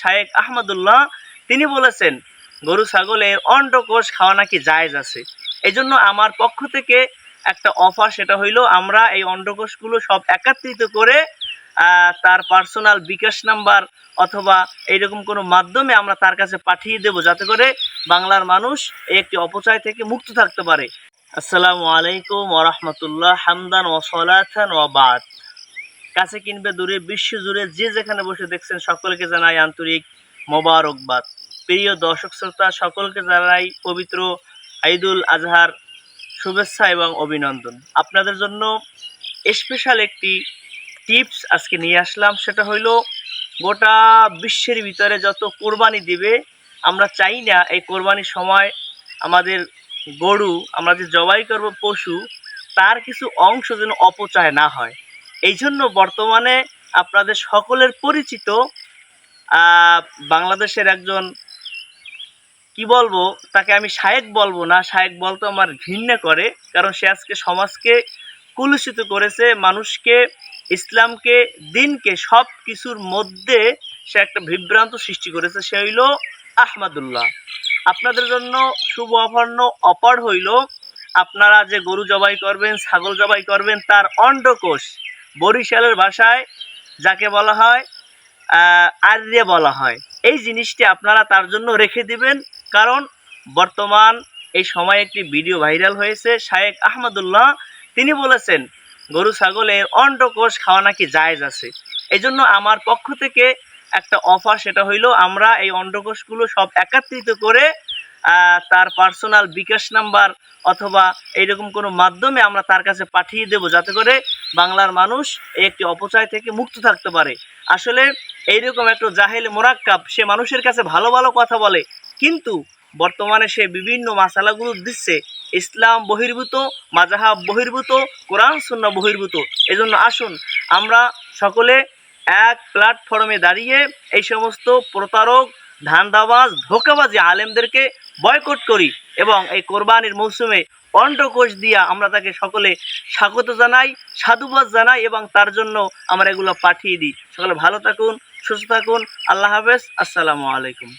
শায়েখ আহমদুল্লাহ তিনি বলেছেন গরু ছাগলের অন্ডকোষ খাওয়া নাকি জায়েজ আছে। এই জন্য আমার পক্ষ থেকে একটা অফার, সেটা হইলো আমরা এই অন্ডকোষগুলো সব একত্রিত করে তার পার্সোনাল বিকাশ নাম্বার অথবা এইরকম কোনো মাধ্যমে আমরা তার কাছে পাঠিয়ে দেব, যাতে করে বাংলার মানুষ এই একটি অপচয় থেকে মুক্ত থাকতে পারে। আসসালামু আলাইকুম ওয়া রাহমাতুল্লাহ, হামদান ওয়া সালাতান ওয়া বাদ। কাছে কিংবা দূরে, বিশ্ব জুড়ে যে যেখানে বসে দেখছেন সকলকে জানাই আন্তরিক মোবারকবাদ। প্রিয় দর্শক শ্রোতা, সকলকে জানাই পবিত্র ঈদুল আজহার শুভেচ্ছা এবং অভিনন্দন। আপনাদের জন্য স্পেশাল একটি টিপস আজকে নিয়ে আসলাম, সেটা হইল গোটা বিশ্বের ভিতরে যত কোরবানি দিবে, আমরা চাই না এই কোরবানির সময় আমাদের গরু, আমরা যে জবাই করব পশু, তার কিছু অংশ যেন অপচয় না হয়। এই জন্য বর্তমানে আপনাদের সকলের পরিচিত বাংলাদেশের একজন, কি বলবো তাকে, আমি শায়েক বলবো না, শায়েক বলতে আমার ঘৃণা করে, কারণ সে আজকে সমাজকে কুলুষিত করেছে, মানুষকে, ইসলামকে, দিনকে, সব কিছুর মধ্যে সে একটা বিভ্রান্ত সৃষ্টি করেছে। সে হইল আহমদুল্লাহ। আপনাদের জন্য শুভ অফার হইল, আপনারা যে গরু জবাই করবেন, ছাগল জবাই করবেন, তার অন্ডকোষ, বরিশালের ভাষায় যাকে বলা হয় আর্যে বলা হয়, এই জিনিসটি আপনারা তার জন্য রেখে দিবেন। কারণ বর্তমান এই সময় একটি ভিডিও ভাইরাল হয়েছে, শায়েখ আহমদুল্লাহ তিনি বলেছেন গরু ছাগলের অন্ডকোষ খাওয়া নাকি জায়েজ আছে। এই জন্য আমার পক্ষ থেকে একটা অফার, সেটা হইল আমরা এই অন্ডকোষগুলো সব একত্রিত করে তার পার্সোনাল বিকাশ নাম্বার অথবা এইরকম কোনো মাধ্যমে আমরা তার কাছে পাঠিয়ে দেব, যাতে করে বাংলার মানুষ এই একটি অপচয় থেকে মুক্ত থাকতে পারে। আসলে এইরকম একটা জাহেল মোরাক্কাব, সে মানুষের কাছে ভালো ভালো কথা বলে, কিন্তু বর্তমানে সে বিভিন্ন মাসালাগুলো দিচ্ছে ইসলাম বহির্ভূত, মাযহাব বহির্ভূত, কোরআন সুন্নাহ বহির্ভূত। এজন্য আসুন আমরা সকলে এক প্ল্যাটফর্মে দাঁড়িয়ে এই সমস্ত প্রতারক, ধান্দাবাজ, ধোঁকাবাজি আলেমদেরকে বয়কট করি এবং এই কোরবানির মৌসুমে অন্ডকোষ দিয়া আমরা তাকে সকলে স্বাগত জানাই, সাধুবাদ জানাই এবং তার জন্য আমরা এগুলো পাঠিয়ে দিই। সকলে ভালো থাকুন, সুস্থ থাকুন, আল্লাহ হাফেজ, আসসালামু আলাইকুম।